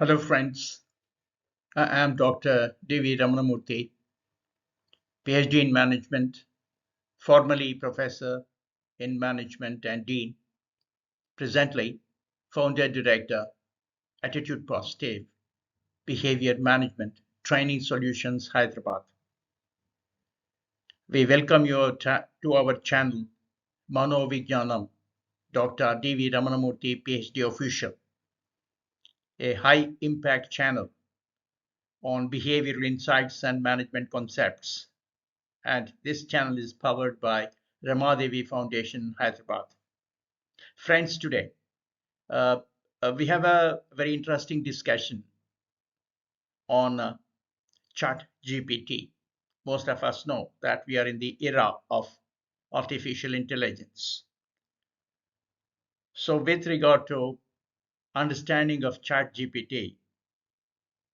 Hello, friends. I am Dr. D.V. Ramanamurthy, PhD in Management, formerly Professor in Management and Dean, presently Founder Director, Attitude Positive Behavior Management Training Solutions, Hyderabad. We welcome you to our channel, Mano Vijnanam, Dr. D.V. Ramanamurthy, PhD Official, a high impact channel on behavioral insights and management concepts. And this channel is powered by Ramadevi Foundation, Hyderabad. Friends, today uh, we have a very interesting discussion on ChatGPT. Most of us know that we are in the era of artificial intelligence. So with regard to understanding of ChatGPT,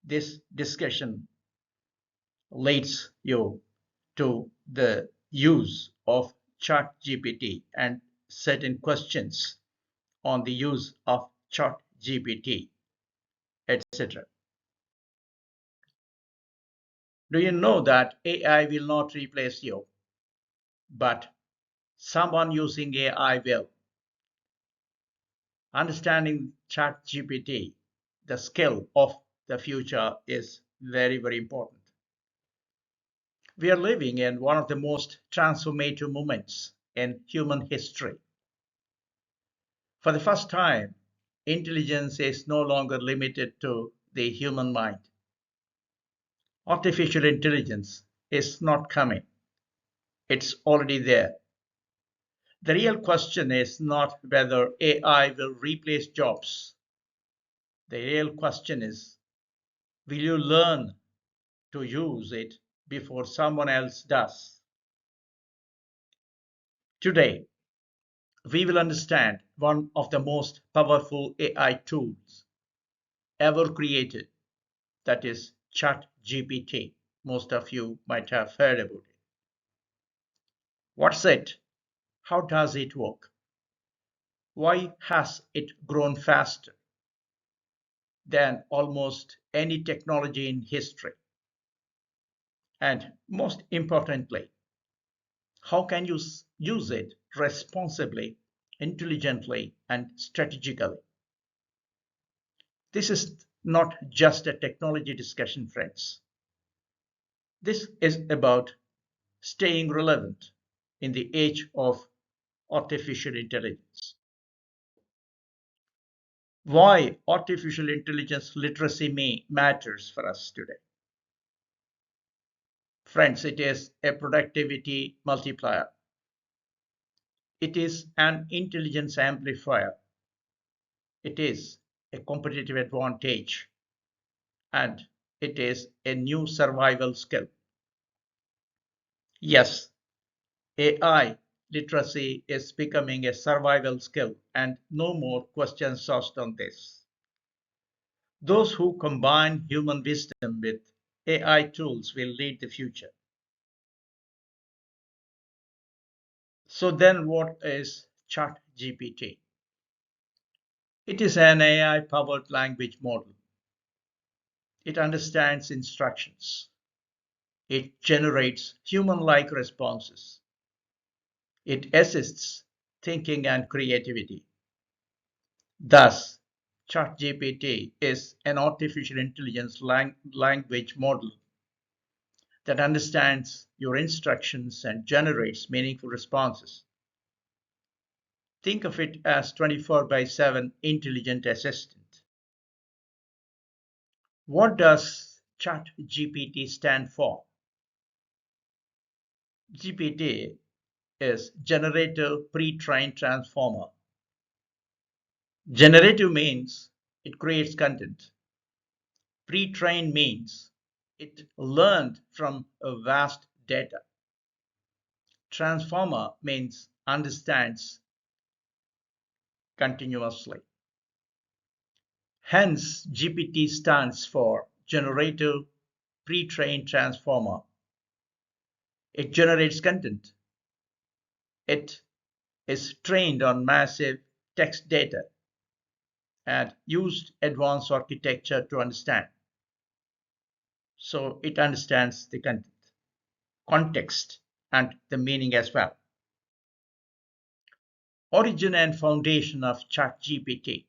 this discussion leads you to the use of ChatGPT and certain questions on the use of ChatGPT, etc. Do you know that AI will not replace you, but someone using AI will? Understanding ChatGPT, the skill of the future, is very, very important. We are living in one of the most transformative moments in human history. For the first time, intelligence is no longer limited to the human mind. Artificial intelligence is not coming, it's already there. The real question is not whether AI will replace jobs. The real question is, will you learn to use it before someone else does? Today, we will understand one of the most powerful AI tools ever created, that is ChatGPT. Most of you might have heard about it. What's it? How does it work? Why has it grown faster than almost any technology in history? And most importantly, how can you use it responsibly, intelligently, and strategically? This is not just a technology discussion, friends. This is about staying relevant in the age of artificial intelligence. Why artificial intelligence literacy matters for us today. Friends, it is a productivity multiplier. It is an intelligence amplifier. It is a competitive advantage. And it is a new survival skill. Yes, AI literacy is becoming a survival skill, and no more questions asked on this. Those who combine human wisdom with AI tools will lead the future. So then what is ChatGPT? It is an AI-powered language model. It understands instructions. It generates human-like responses. It assists thinking and creativity. Thus, ChatGPT is an artificial intelligence language model that understands your instructions and generates meaningful responses. Think of it as 24/7 intelligent assistant. What does ChatGPT stand for? GPT is Generative Pre-trained Transformer. Generative means it creates content. Pre-trained means it learned from a vast data. Transformer means understands continuously. Hence, GPT stands for Generative Pre-trained Transformer. It generates content. It is trained on massive text data, and used advanced architecture to understand. So it understands the context and the meaning as well. Origin and foundation of ChatGPT.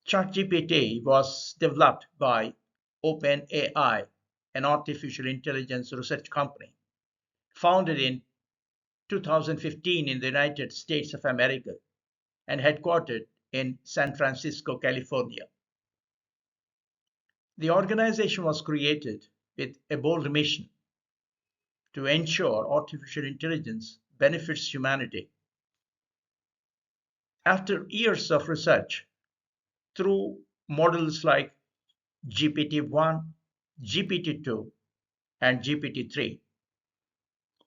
ChatGPT was developed by OpenAI, an artificial intelligence research company founded in 2015 in the United States of America and headquartered in San Francisco, California. The organization was created with a bold mission to ensure artificial intelligence benefits humanity. After years of research through models like GPT-1, GPT-2, and GPT-3,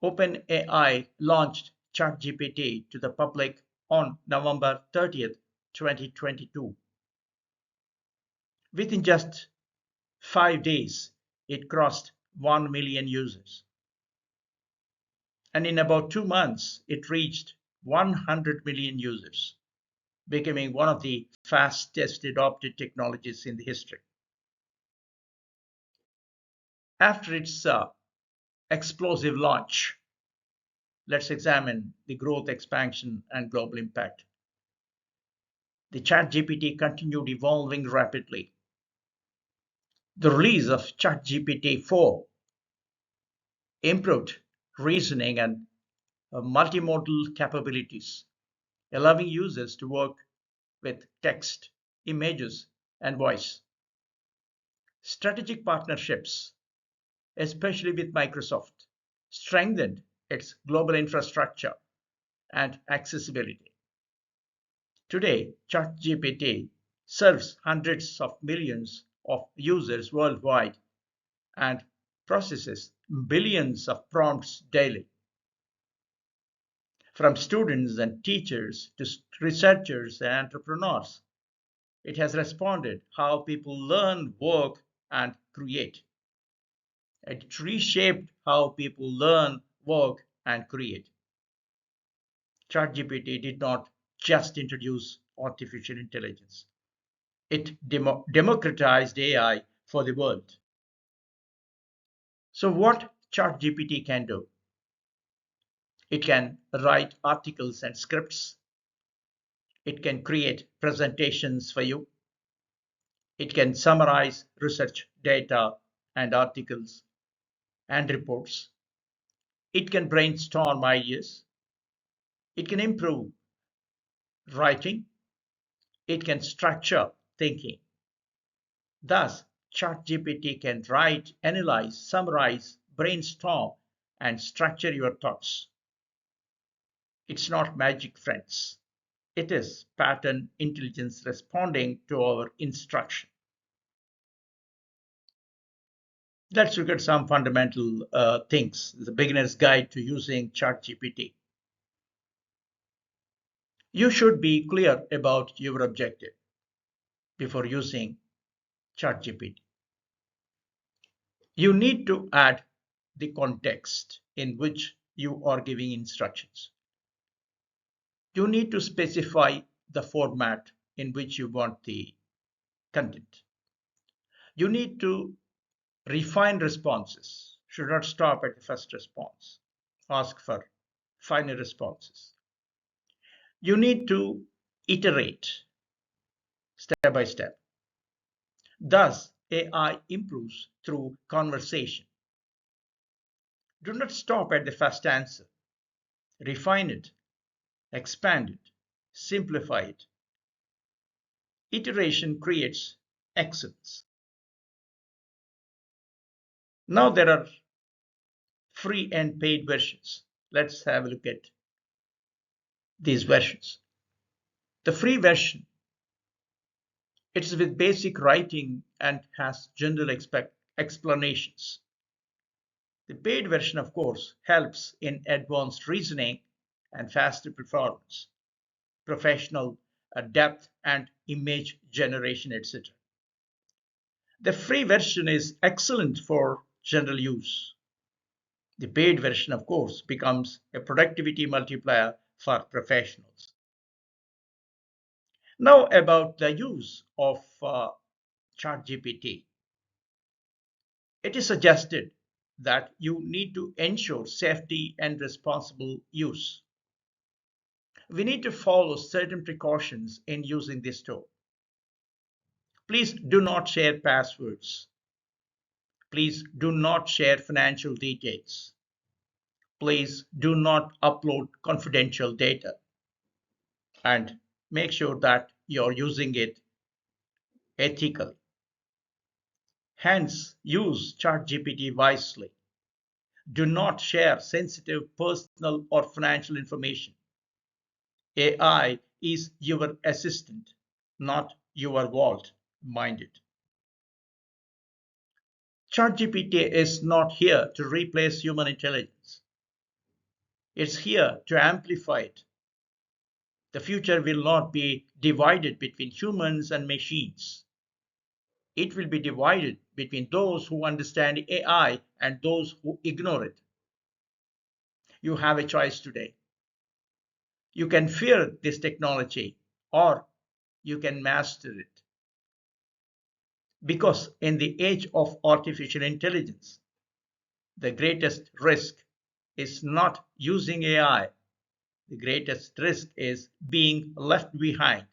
OpenAI launched ChatGPT to the public on November 30th, 2022. Within just 5 days, it crossed 1 million users. And in about 2 months, it reached 100 million users, becoming one of the fastest adopted technologies in the history. After its explosive launch, let's examine the growth, expansion, and global impact. The ChatGPT continued evolving rapidly. The release of ChatGPT 4 improved reasoning and multimodal capabilities, allowing users to work with text, images, and voice. Strategic partnerships, especially with Microsoft, strengthened its global infrastructure and accessibility. Today, ChatGPT serves hundreds of millions of users worldwide and processes billions of prompts daily. From students and teachers to researchers and entrepreneurs, it has responded how people learn, work, and create. It reshaped how people learn, work, and create. ChatGPT did not just introduce artificial intelligence, it democratized AI for the world. So, what ChatGPT can do? It can write articles and scripts, it can create presentations for you, it can summarize research data and articles and reports, it can brainstorm ideas, it can improve writing, it can structure thinking. Thus, ChatGPT can write, analyze, summarize, brainstorm, and structure your thoughts. It's not magic, friends. It is pattern intelligence responding to our instruction. Let's look at some fundamental things. The beginner's guide to using ChatGPT. You should be clear about your objective before using ChatGPT. You need to add the context in which you are giving instructions. You need to specify the format in which you want the content. You need to refine responses. Should not stop at the first response. Ask for finer responses. You need to iterate step by step. Thus, AI improves through conversation. Do not stop at the first answer. Refine it, expand it, simplify it. Iteration creates excellence. Now there are free and paid versions. Let's have a look at these versions. The free version, it's with basic writing and has general explanations. The paid version, of course, helps in advanced reasoning and faster performance, professional depth and image generation, etc. The free version is excellent for general use. The paid version, of course, becomes a productivity multiplier for professionals. Now about the use of ChatGPT. It is suggested that you need to ensure safety and responsible use. We need to follow certain precautions in using this tool. Please do not share passwords. Please do not share financial details. Please do not upload confidential data. And make sure that you're using it ethically. Hence, use ChatGPT wisely. Do not share sensitive personal or financial information. AI is your assistant, not your vault. Mind it. ChatGPT is not here to replace human intelligence. It's here to amplify it. The future will not be divided between humans and machines. It will be divided between those who understand AI and those who ignore it. You have a choice today. You can fear this technology or you can master it. Because in the age of artificial intelligence, the greatest risk is not using AI. The greatest risk is being left behind,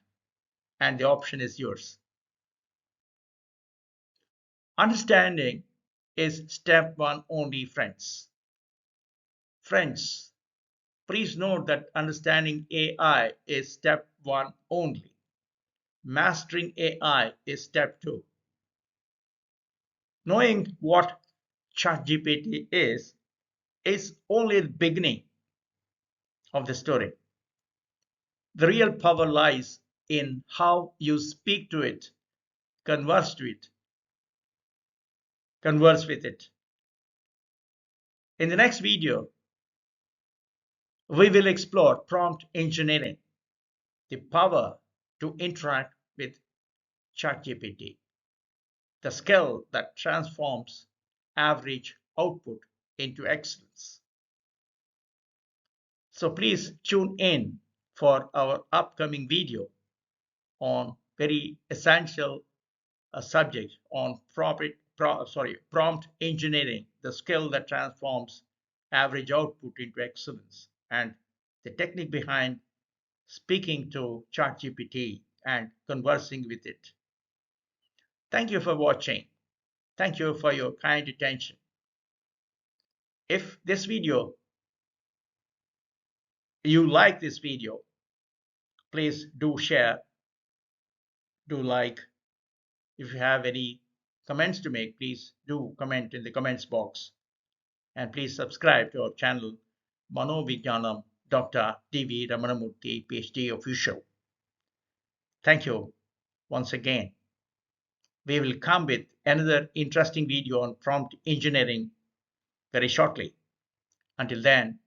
and the option is yours. Understanding is step one only, friends. Friends, please note that understanding AI is step one only. Mastering AI is step two. Knowing what ChatGPT is only the beginning of the story. The real power lies in how you speak to it, converse to it, converse with it. In the next video, we will explore prompt engineering, the power to interact with ChatGPT, the skill that transforms average output into excellence. So please tune in for our upcoming video on very essential subject on prompt engineering, the skill that transforms average output into excellence, and the technique behind speaking to ChatGPT and conversing with it. Thank you for watching. Thank you for your kind attention. If this video, you like this video, please do share, do like. If you have any comments to make, please do comment in the comments box. And please subscribe to our channel, Manovijnanam Dr. D.V. Ramanamurthy, PhD Official. Thank you once again. We will come with another interesting video on prompt engineering very shortly. Until then,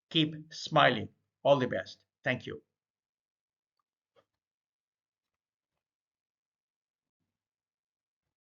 keep smiling. All the best. Thank you.